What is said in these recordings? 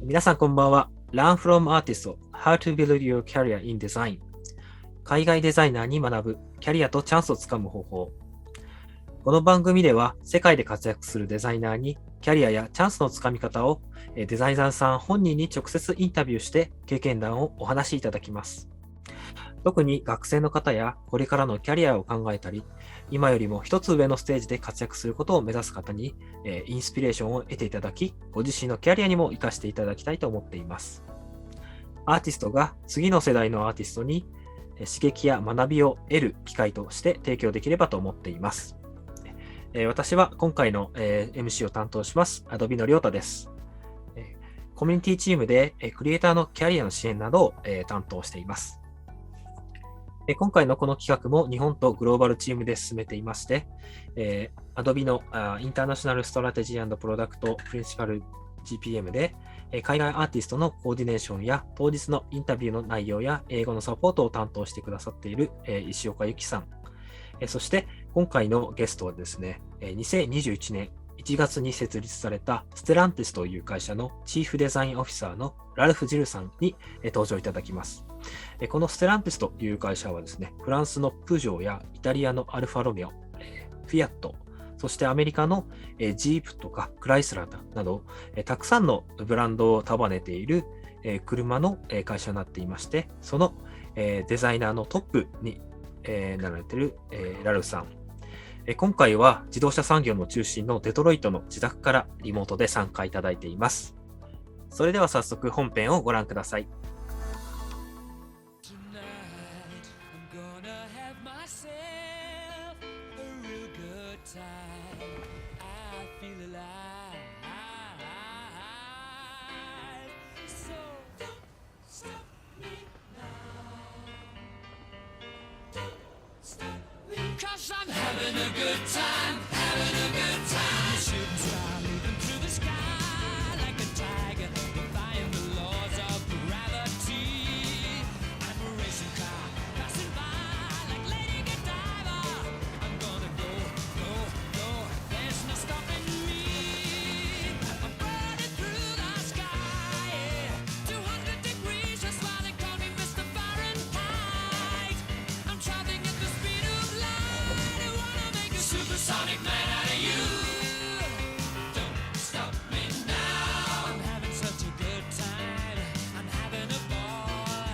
皆さんこんばんは。Learn from Artist How to Build Your Career in Design 海外デザイナーに学ぶキャリアとチャンスをつかむ方法。この番組では世界で活躍するデザイナーにキャリアやチャンスのつかみ方をデザイナーさん本人に直接インタビューして経験談をお話しいただきます。特に学生の方やこれからのキャリアを考えたり、今よりも一つ上のステージで活躍することを目指す方にインスピレーションを得ていただき、ご自身のキャリアにも活かしていただきたいと思っています。アーティストが次の世代のアーティストに刺激や学びを得る機会として提供できればと思っています。私は今回の MC を担当します、Adobe のRyotaです。コミュニティチームでクリエイターのキャリアの支援などを担当しています。今回のこの企画も日本とグローバルチームで進めていまして、Adobe のInternational Strategy Product Principal GPM で海外アーティストのコーディネーションや当日のインタビューの内容や英語のサポートを担当してくださっている石岡由紀さん。そして今回のゲストはですね、2021年1月に設立されたステランティスという会社のチーフデザインオフィサーのラルフ・ジルさんに登場いただきます。このステランティスという会社はですね、フランスのプジョーやイタリアのアルファロメオ、フィアット、そしてアメリカのジープとかクライスラーなど、たくさんのブランドを束ねている車の会社になっていまして、そのデザイナーのトップになられているラルフさん。今回は自動車産業の中心のデトロイトの自宅からリモートで参加いただいています。それでは早速本編をご覧ください。Cause I'm having a good time, having a good time. Shooting star leaping through the sky like a tiger, defying the laws of gravity. I'm a racing car passing by like Lady Godiva. I'm gonna go, go, go. There's no stopping me. I'm burning through the sky, yeah. 200 degrees, that's why they call me Mr. Fahrenheit. I'm traveling at the speed of light.Supersonic man out of you. Don't stop me now. I'm having such a good time. I'm having a ball.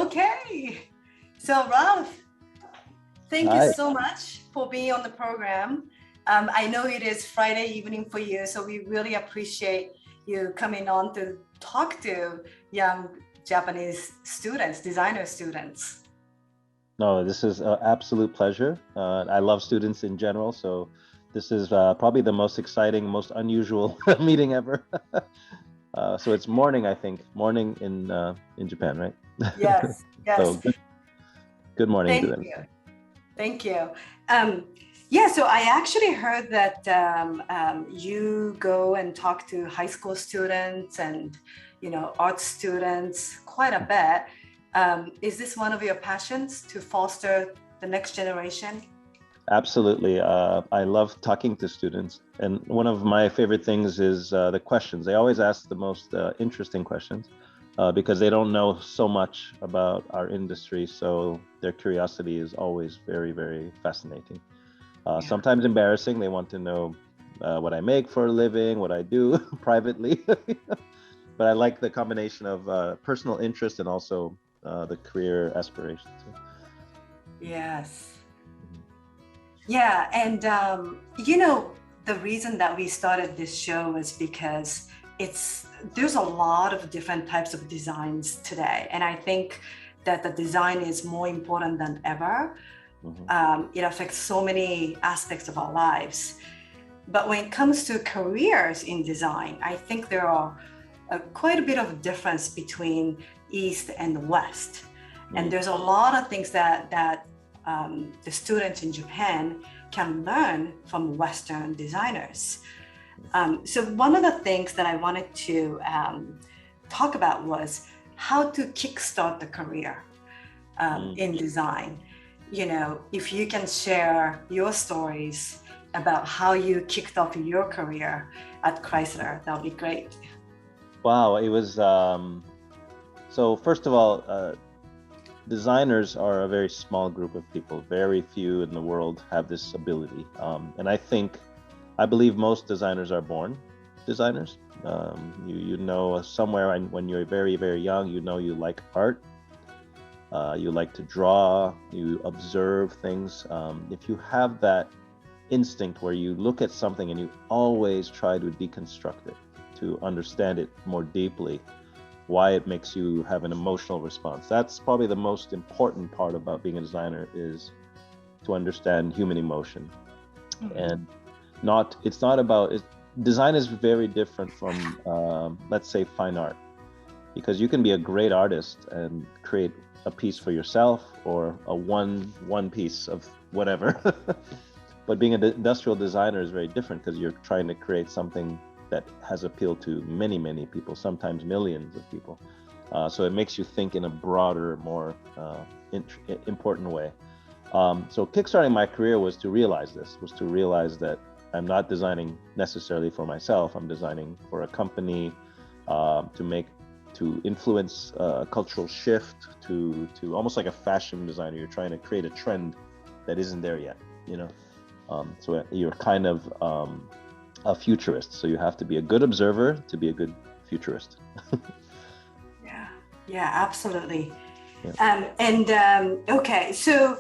Okay. So Ralph, thank Hi. you so much for being on the program. I know it is Friday evening for you, so we really appreciate you coming on to talk to young Japanese students, designer students. No, this is an absolute pleasure. I love students in general, so this is probably the most exciting, most unusual meeting ever. So it's morning, I think. Morning in Japan, right? Yes, yes. So good morning to them. Thank you. Yeah, so I actually heard that you go and talk to high school students and, art students quite a bit. Is this one of your passions to foster the next generation? Absolutely. I love talking to students. And one of my favorite things is the questions. They always ask the most interesting questions because they don't know so much about our industry. So their curiosity is always very, very fascinating. Sometimes embarrassing. They want to know what I make for a living, what I do privately. But I like the combination of personal interest and also the career aspirations. Yes. Yeah, and the reason that we started this show is because there's a lot of different types of designs today, and I think that the design is more important than ever. It affects so many aspects of our lives. But when it comes to careers in design, I think there are quite a bit of difference between East and West. And there's a lot of things that the students in Japan can learn from Western designers. So one of the things that I wanted to talk about was how to kickstart the career in design. If you can share your stories about how you kicked off your career at Chrysler. That would be great. Wow, it was so first of all, designers are a very small group of people. Very few in the world have this ability, and I believe most designers are born designers. You know somewhere when you're very, very young, you know you like art, you like to draw, you observe things. If you have that instinct where you look at something and you always try to deconstruct it, to understand it more deeply, why it makes you have an emotional response. That's probably the most important part about being a designer, is to understand human emotion. And design is very different from, let's say, fine art, because you can be a great artist and create a piece for yourself or a one piece of whatever. But being an industrial designer is very different, because you're trying to create something that has appeal to many, many people, sometimes millions of people. So it makes you think in a broader, more important way. So kickstarting my career was to realize that I'm not designing necessarily for myself. I'm designing for a company, to influence a cultural shift, to almost like a fashion designer. You're trying to create a trend that isn't there yet, so you're kind of a futurist. So you have to be a good observer to be a good futurist. Yeah, absolutely. Yeah. Okay, so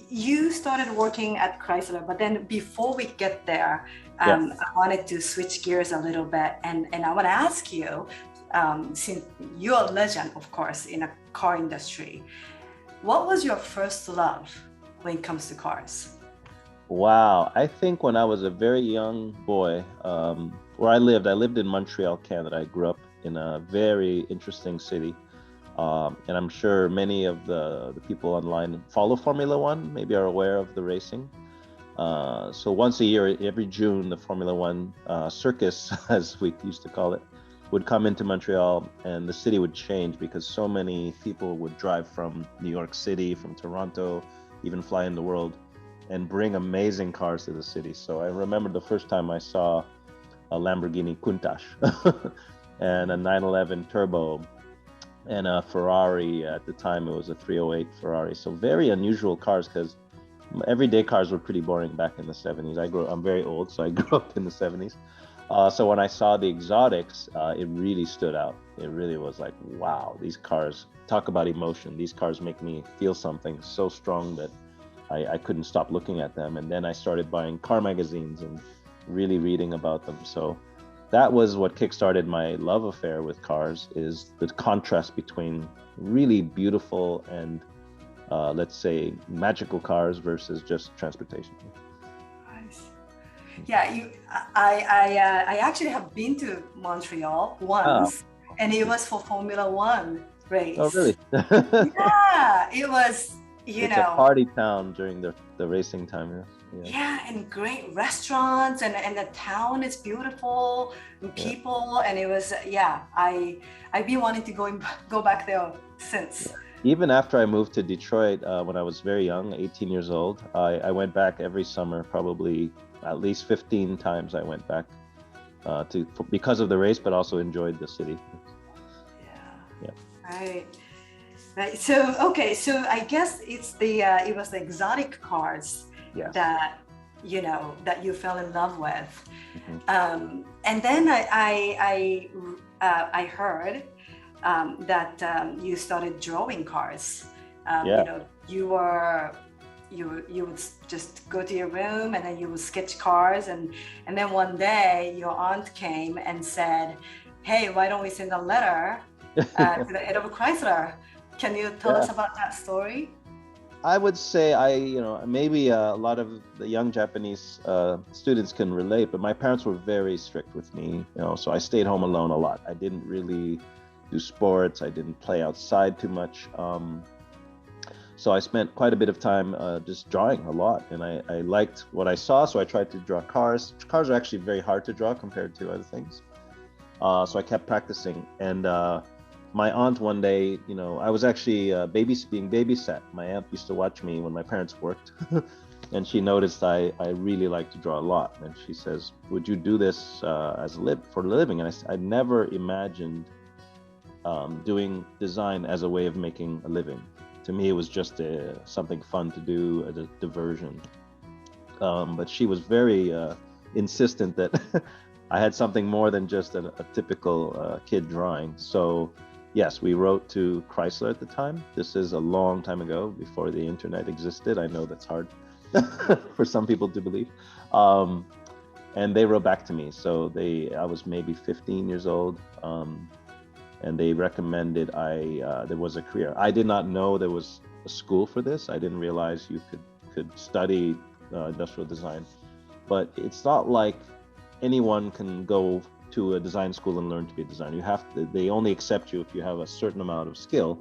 you started working at Chrysler, but then before we get there, I wanted to switch gears a little bit, and I want to ask you, since you're a legend, of course, in a car industry, what was your first love when it comes to cars? Wow, I think when I was a very young boy, where I lived in Montreal, Canada. I grew up in a very interesting city. And I'm sure many of the people online follow Formula One, maybe are aware of the racing. So once a year, every June, the Formula One circus, as we used to call it, would come into Montreal, and the city would change because so many people would drive from New York City, from Toronto, even fly in the world, and bring amazing cars to the city. So I remember the first time I saw a Lamborghini Countach and a 911 Turbo, and a Ferrari. At the time, it was a 308 Ferrari. So very unusual cars, because everyday cars were pretty boring back in the 70s. I'm very old, so I grew up in the 70s. So when I saw the exotics, it really stood out. It really was like, wow, these cars, talk about emotion. These cars make me feel something so strong that I couldn't stop looking at them. And then I started buying car magazines and really reading about them. So that was what kickstarted my love affair with cars, is the contrast between really beautiful and let's say magical cars versus just transportation. Nice. Yeah, I actually have been to Montreal once, and it was for Formula One race. Oh, really? Yeah, it was, it's a party town during the racing time. Yeah, and great restaurants, and the town is beautiful, and people, and it was, I've been wanting to go back there since. Even after I moved to Detroit when I was very young, 18 years old, I went back every summer, probably at least 15 times I went back because of the race, but also enjoyed the city. Yeah. Right. So, okay, so I guess it was the exotic cars that you fell in love with. Mm-hmm. And then I heard that you started drawing cars. You would just go to your room, and then you would sketch cars, and then one day your aunt came and said, hey, why don't we send a letter to the head of Chrysler? Can you tell us about that story? I would say maybe a lot of the young Japanese students can relate, but my parents were very strict with me, so I stayed home alone a lot. I didn't really do sports. I didn't play outside too much. So I spent quite a bit of time just drawing a lot, and I liked what I saw, so I tried to draw cars. Cars are actually very hard to draw compared to other things. So I kept practicing, and my aunt one day, I was actually being babysat. My aunt used to watch me when my parents worked, and she noticed I really like to draw a lot, and she says, "Would you do this for a living?" And I never imagined doing design as a way of making a living. To me, it was just something fun to do, a diversion. But she was very insistent that I had something more than just a typical kid drawing. So yes, we wrote to Chrysler at the time. This is a long time ago, before the internet existed. I know that's hard for some people to believe. And they wrote back to me. So I was maybe 15 years old. And they recommended there was a career. I did not know there was a school for this. I didn't realize you could study industrial design. But it's not like anyone can go to a design school and learn to be a designer. They only accept you if you have a certain amount of skill.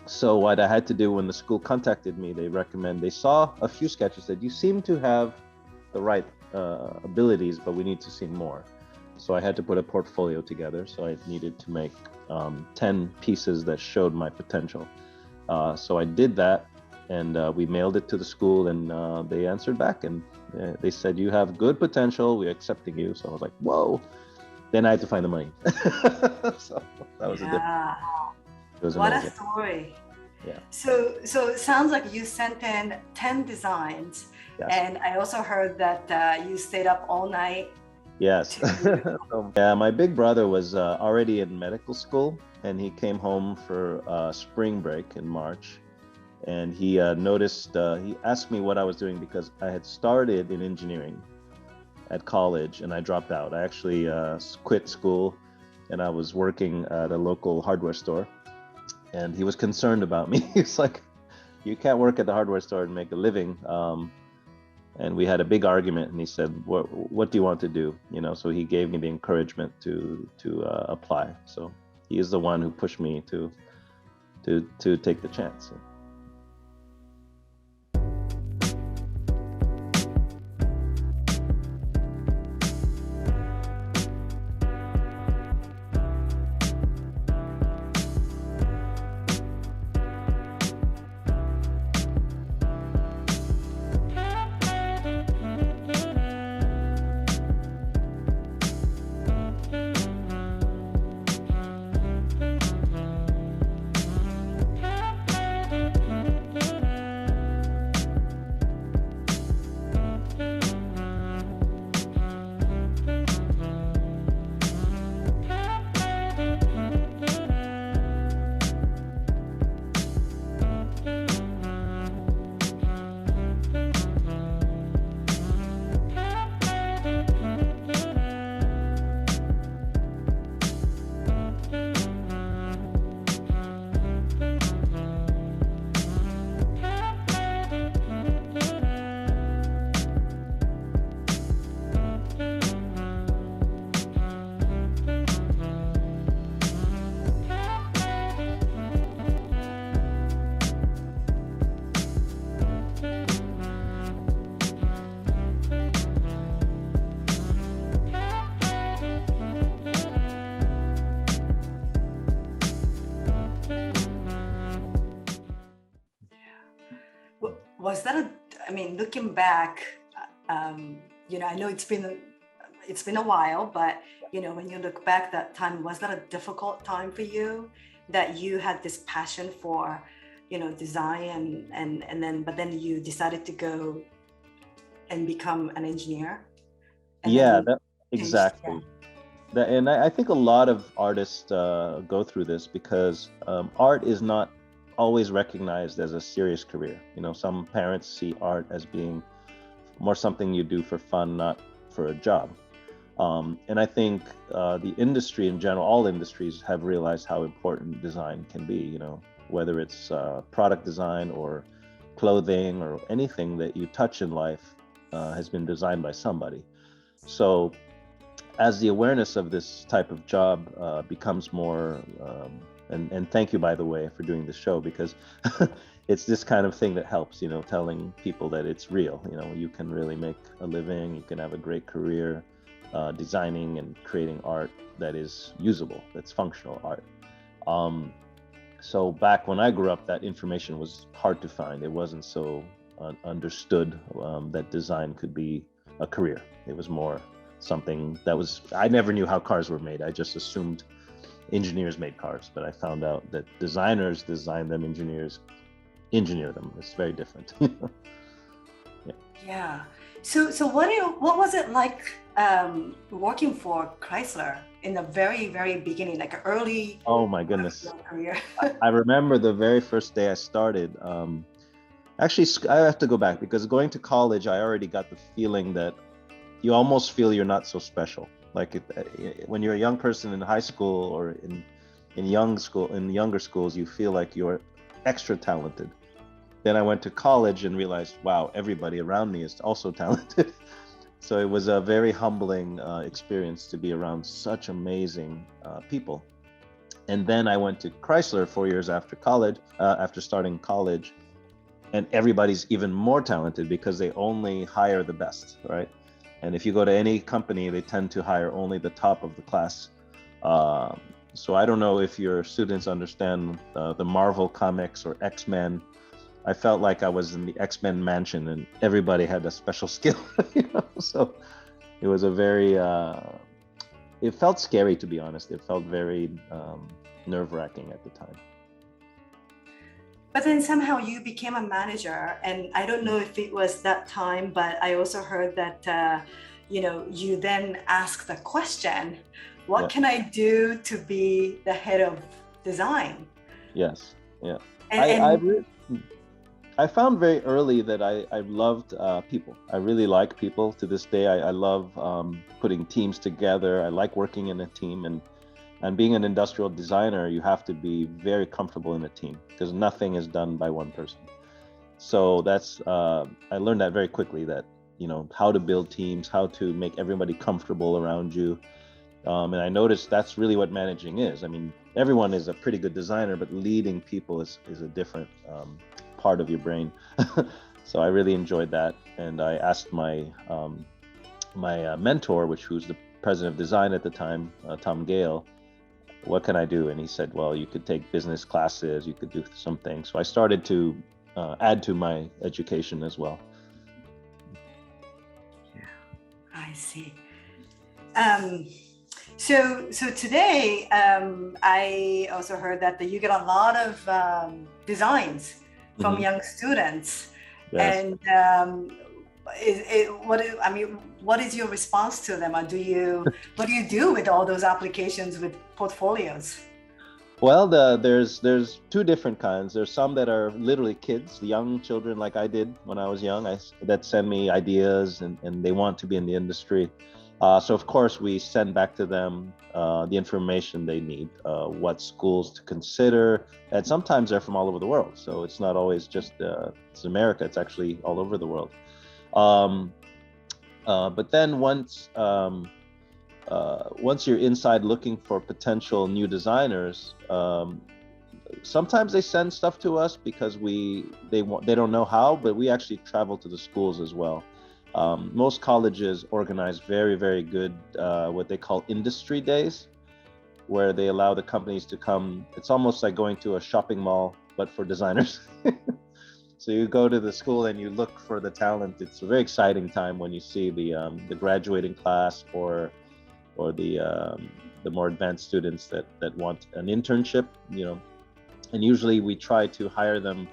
So what I had to do when the school contacted me, they saw a few sketches, said, "You seem to have the right abilities, but we need to see more." So I had to put a portfolio together. So I needed to make 10 pieces that showed my potential. So I did that, and we mailed it to the school, and they answered back, and they said, "You have good potential. We're accepting you." So I was like, "Whoa!" Then I had to find the money. So that was it was what amazing. a story. Yeah. So it sounds like you sent in 10 designs. Yes. And I also heard that you stayed up all night. Yes. Yeah, my big brother was already in medical school, and he came home for spring break in March. And he he asked me what I was doing, because I had started in engineering at college and I dropped out. I actually quit school, and I was working at a local hardware store. And he was concerned about me. He's like, "You can't work at the hardware store and make a living." And we had a big argument, and he said, what do you want to do? So he gave me the encouragement to apply. So he is the one who pushed me to take the chance. Was that looking back, I know it's been a while, but when you look back that time, was that a difficult time for you, that you had this passion for design but then you decided to go and become an engineer? Exactly. And I think a lot of artists go through this, because art is not always recognized as a serious career. Some parents see art as being more something you do for fun, not for a job. And I think the industry in general, all industries, have realized how important design can be, whether it's product design or clothing or anything that you touch in life has been designed by somebody. So as the awareness of this type of job becomes more, and thank you, by the way, for doing this show, because it's this kind of thing that helps, telling people that it's real. You can really make a living, you can have a great career designing and creating art that is usable, that's functional art. So back when I grew up, that information was hard to find. It wasn't so understood that design could be a career. It was more something that was, I never knew how cars were made. I just assumed engineers made cars, but I found out that designers design them, engineers engineer them. It's very different. Yeah. So what was it like working for Chrysler in the very, very beginning, like early? Oh my goodness. Career. I remember the very first day I started. Actually, I have to go back because going to college, I already got the feeling that you almost feel you're not so special. Like when you're a young person in high school or in younger schools, you feel like you're extra talented. Then I went to college and realized, wow, everybody around me is also talented. So it was a very humbling experience to be around such amazing people. And then I went to Chrysler 4 years after college, after starting college, and everybody's even more talented because they only hire the best, right? And if you go to any company, they tend to hire only the top of the class. So I don't know if your students understand the Marvel comics or X-Men. I felt like I was in the X-Men mansion and everybody had a special skill, you know? So it was a very, it felt scary, to be honest. It felt very nerve-wracking at the time. But then somehow you became a manager, and I don't know if it was that time, but I also heard that, you then asked the question, what can I do to be the head of design? Yes, yeah. And I found very early that I loved people. I really like people to this day. I love putting teams together. I like working in a team, and being an industrial designer, you have to be very comfortable in a team because nothing is done by one person. So that's I learned that very quickly, that how to build teams, how to make everybody comfortable around you. And I noticed that's really what managing is. I mean, everyone is a pretty good designer, but leading people is a different part of your brain. So I really enjoyed that, and I asked my mentor, which was the president of design at the time, Tom Gale, what can I do? And he said, well, you could take business classes, you could do some things. So I started to add to my education as well. I see. So today, I also heard that you get a lot of designs from young students. Yes. And what is your response to them? Or what do you do with all those applications with portfolios? Well, there's two different kinds. There's some that are literally kids, young children like I did when I was young, that send me ideas and they want to be in the industry. So of course we send back to them the information they need, what schools to consider, and sometimes they're from all over the world. So it's not always just it's America, it's actually all over the world. But then once you're inside looking for potential new designers, sometimes they send stuff to us because they don't know how, but we actually travel to the schools as well. Most colleges organize very, very good what they call industry days, where they allow the companies to come. It's almost like going to a shopping mall, but for designers. So you go to the school and you look for the talent. It's a very exciting time when you see the graduating class or the more advanced students that want an internship, and usually we try to hire them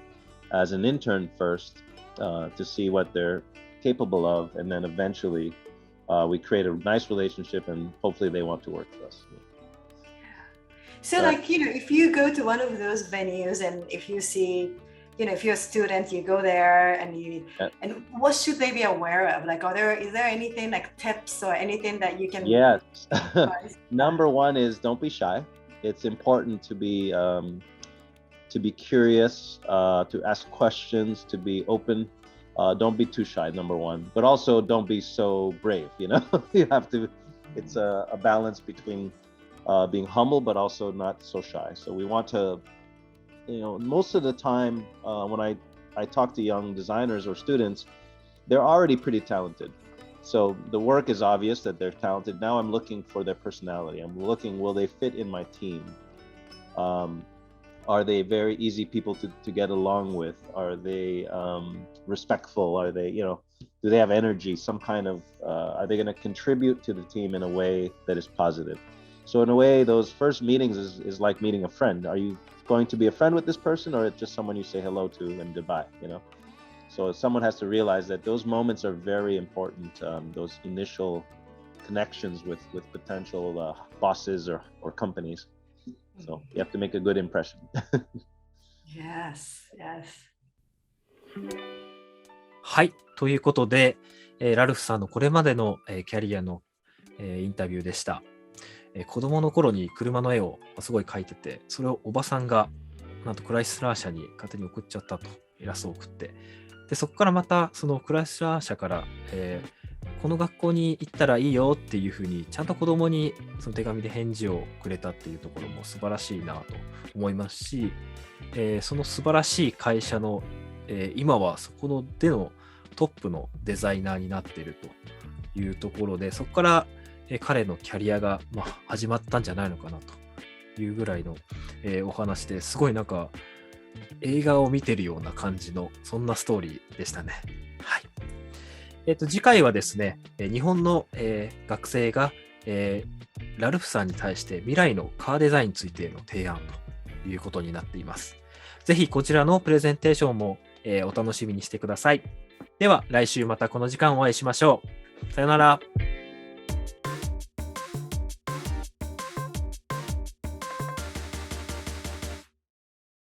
as an intern first to see what they're capable of, and then eventually we create a nice relationship and hopefully they want to work for us. So if you go to one of those venues and if you see, if you're a student, you go there and and what should they be aware of? Like, is there anything like tips or anything that you can? Yes. Number one is don't be shy. It's important to be curious, to ask questions, to be open. Don't be too shy, number one, but also don't be so brave. You have to, it's a balance between being humble, but also not so shy. So we want to, most of the time when I talk to young designers or students, they're already pretty talented. So the work is obvious that they're talented. Now I'm looking for their personality. I'm looking, will they fit in my team? Are they very easy people to get along with? Are they respectful? Are they, do they have energy? Some kind of, are they going to contribute to the team in a way that is positive? So in a way, those first meetings is like meeting a friend. Are you going to be a friend with this person, or just someone you say hello to and goodbye, So someone has to realize that those moments are very important, those initial connections with potential bosses or companies. So you have to make a good impression. Yes, yes. はい。ということで、ラルフさんのこれまでの、キャリアの、インタビューでした。子供の頃に車の絵をすごい描いてて、それをおばさんがなんとクライスラー社に勝手に送っちゃったと、イラストを送って。で、そこからまたそのクライスラー社から、この学校に行ったらいいよっていうふうにちゃんと子供にその手紙で返事をくれたっていうところも素晴らしいなと思いますし、その素晴らしい会社の、今はそこのでのトップのデザイナーになっているというところで、そこから、彼のキャリアが、始まったんじゃないのかなというぐらいの、お話ですごいなんか映画を見てるような感じのそんなストーリーでしたね。はい。次回はですね、日本の、学生が、ラルフさんに対して未来のカーデザインについての提案ということになっています。ぜひこちらのプレゼンテーションも、お楽しみにしてください。では来週またこの時間お会いしましょう。さよなら。